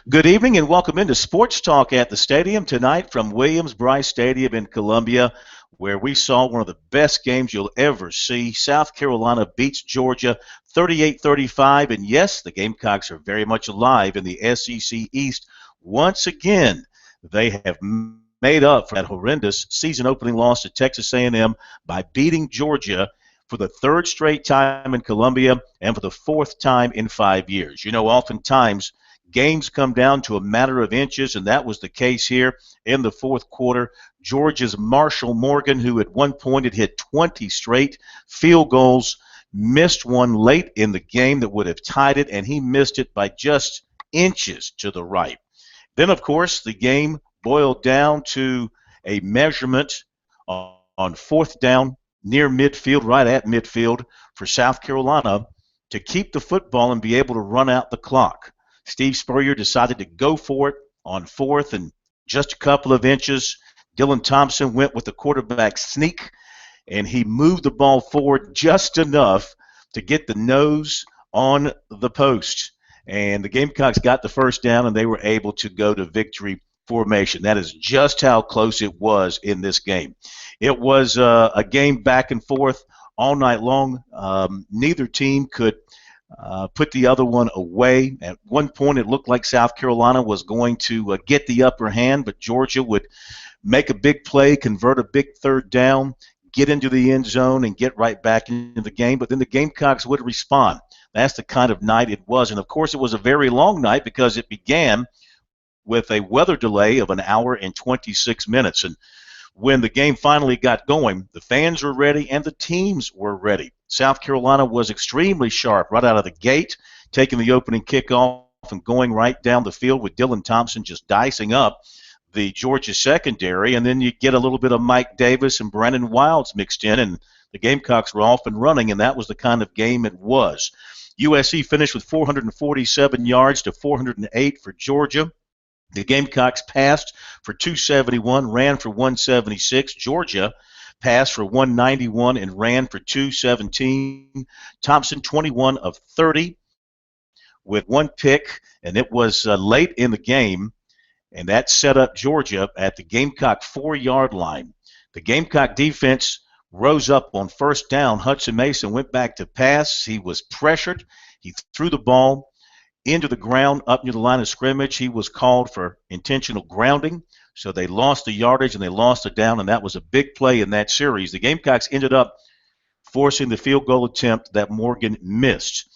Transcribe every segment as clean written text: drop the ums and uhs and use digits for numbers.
Good evening and welcome into Sports Talk at the Stadium tonight from Williams-Brice Stadium in Columbia, where we saw one of the best games you'll ever see. South Carolina beats Georgia 38-35, and yes, the Gamecocks are very much alive in the SEC East. Once again, they have made up for that horrendous season-opening loss to Texas A&M by beating Georgia for the third straight time in Columbia and for the fourth time in 5 years. You know, oftentimes games come down to a matter of inches, and that was the case here in the fourth quarter. Georgia's Marshall Morgan, who at one point had hit 20 straight field goals, missed one late in the game that would have tied it, and he missed it by just inches to the right. Then, of course, the game boiled down to a measurement on fourth down near midfield, right at midfield, for South Carolina to keep the football and be able to run out the clock. Steve Spurrier decided to go for it on fourth and just a couple of inches. Dylan Thompson went with the quarterback sneak, and he moved the ball forward just enough to get the nose on the post. And the Gamecocks got the first down, and they were able to go to victory formation. That is just how close it was in this game. It was a game back and forth all night long. Neither team could put the other one away. At one point, it looked like South Carolina was going to get the upper hand, but Georgia would make a big play, convert a big third down, get into the end zone, and get right back into the game. But then the Gamecocks would respond. That's the kind of night it was. And, of course, it was a very long night because it began with a weather delay of an hour and 26 minutes. And when the game finally got going, the fans were ready and the teams were ready. South Carolina was extremely sharp right out of the gate, taking the opening kickoff and going right down the field with Dylan Thompson just dicing up the Georgia secondary. And then you get a little bit of Mike Davis and Brandon Wilds mixed in, and the Gamecocks were off and running, and that was the kind of game it was. USC finished with 447 yards to 408 for Georgia. The Gamecocks passed for 271, ran for 176. Georgia passed for 191 and ran for 217. Thompson, 21 of 30 with one pick, and it was late in the game, and that set up Georgia at the Gamecock 4-yard line. The Gamecock defense rose up on first down. Hudson Mason went back to pass. He was pressured. He threw the ball into the ground up near the line of scrimmage. He was called for intentional grounding, so they lost the yardage and they lost the down, and that was a big play in that series. The Gamecocks ended up forcing the field goal attempt that Morgan missed.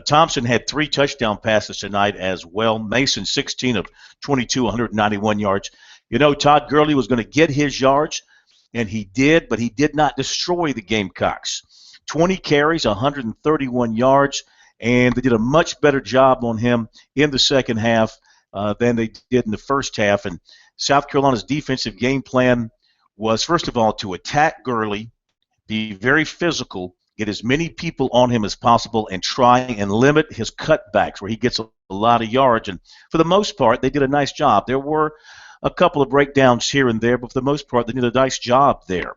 Thompson had 3 touchdown passes tonight as well. Mason, 16 of 22, 191 yards. You know, Todd Gurley was going to get his yards, and he did, but he did not destroy the Gamecocks. 20 carries, 131 yards, and they did a much better job on him in the second half than they did in the first half. And South Carolina's defensive game plan was, first of all, to attack Gurley, be very physical, get as many people on him as possible, and try and limit his cutbacks where he gets a lot of yards. And for the most part, they did a nice job. There were a couple of breakdowns here and there, but for the most part, they did a nice job there.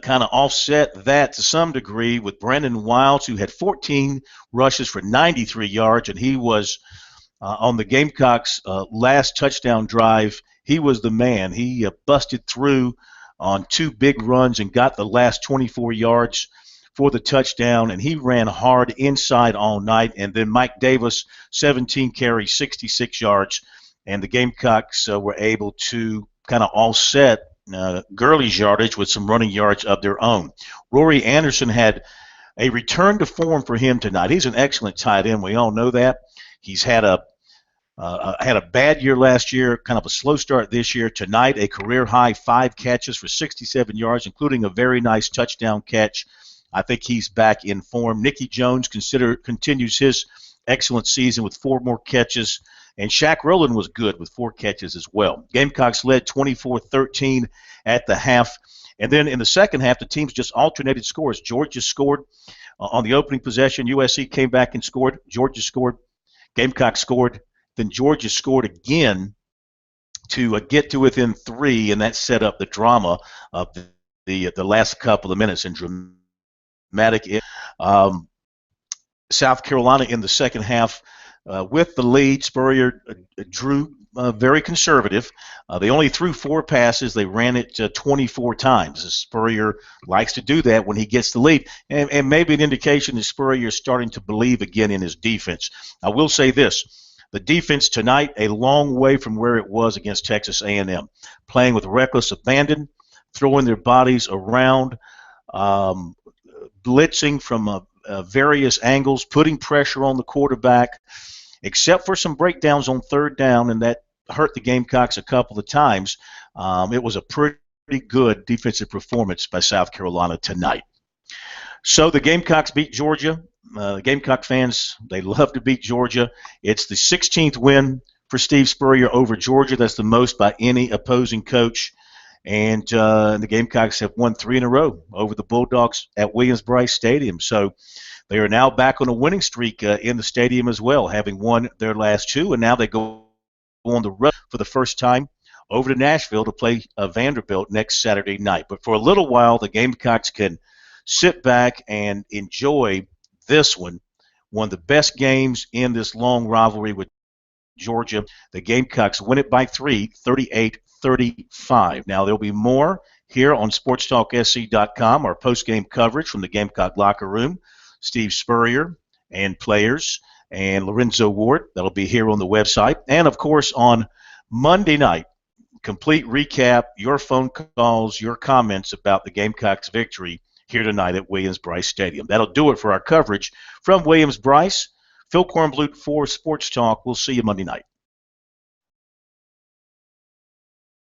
Kind of offset that to some degree with Brandon Wilds, who had 14 rushes for 93 yards, and he was on the Gamecocks' last touchdown drive. He was the man. He busted through on 2 big runs and got the last 24 yards for the touchdown, and he ran hard inside all night. And then Mike Davis, 17 carries, 66 yards, and the Gamecocks were able to kind of offset Gurley's yardage with some running yards of their own. Rory Anderson had a return to form for him tonight. He's an excellent tight end. We all know that. He's had a bad year last year, kind of a slow start this year. Tonight, a career-high 5 catches for 67 yards, including a very nice touchdown catch. I think he's back in form. Nicky Jones continues his excellent season with 4 more catches. And Shaq Rowland was good with 4 catches as well. Gamecocks led 24-13 at the half. And then in the second half, the teams just alternated scores. Georgia scored on the opening possession. USC came back and scored. Georgia scored. Gamecocks scored. Then Georgia scored again to get to within 3, and that set up the drama of the last couple of minutes and dramatic. South Carolina in the second half With the lead, Spurrier drew very conservative. They only threw 4 passes. They ran it 24 times. Spurrier likes to do that when he gets the lead, and maybe an indication that Spurrier is starting to believe again in his defense. I will say this. The defense tonight, a long way from where it was against Texas A&M, playing with reckless abandon, throwing their bodies around, um, blitzing from various angles, putting pressure on the quarterback, except for some breakdowns on third down, and that hurt the Gamecocks a couple of times. It was a pretty good defensive performance by South Carolina tonight. So the Gamecocks beat Georgia. Gamecock fans, they love to beat Georgia. It's the 16th win for Steve Spurrier over Georgia. That's the most by any opposing coach. And the Gamecocks have won 3 in a row over the Bulldogs at Williams-Brice Stadium. So they are now back on a winning streak in the stadium as well, having won their last 2, and now they go on the road for the first time over to Nashville to play Vanderbilt next Saturday night. But for a little while, the Gamecocks can sit back and enjoy this one of the best games in this long rivalry with Georgia. The Gamecocks win it by 3, 38-35. Now, there'll be more here on SportsTalkSC.com, our post-game coverage from the Gamecock locker room. Steve Spurrier and players and Lorenzo Ward. That'll be here on the website. And, of course, on Monday night, complete recap, your phone calls, your comments about the Gamecocks' victory here tonight at Williams-Brice Stadium. That'll do it for our coverage from Williams-Brice. Phil Kornblut for Sports Talk. We'll see you Monday night.